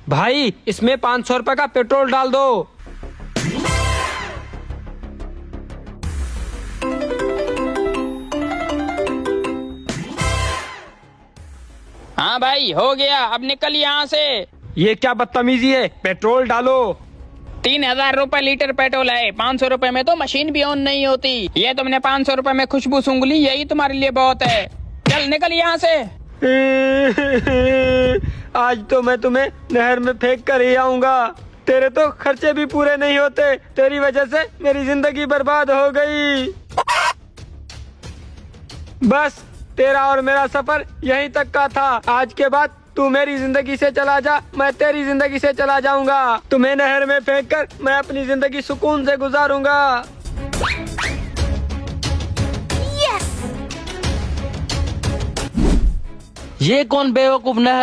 भाई इसमें 500 रुपए का पेट्रोल डाल दो। हाँ भाई हो गया, अब निकल यहाँ से। ये क्या बदतमीजी है, पेट्रोल डालो। 3000 रुपए लीटर पेट्रोल है, 500 रुपए में तो मशीन भी ऑन नहीं होती। ये तुमने 500 रुपए में खुशबू सूंघ ली, यही तुम्हारे लिए बहुत है। चल निकल यहाँ से। आज तो मैं तुम्हें नहर में फेंक कर ही आऊंगा। तेरे तो खर्चे भी पूरे नहीं होते, तेरी वजह से मेरी जिंदगी बर्बाद हो गई। बस तेरा और मेरा सफर यहीं तक का था। आज के बाद तू मेरी जिंदगी से चला जा, मैं तेरी जिंदगी से चला जाऊंगा। तुम्हें नहर में फेंक कर मैं अपनी जिंदगी सुकून से गुजारूंगा। ये कौन बेवकूफ नहर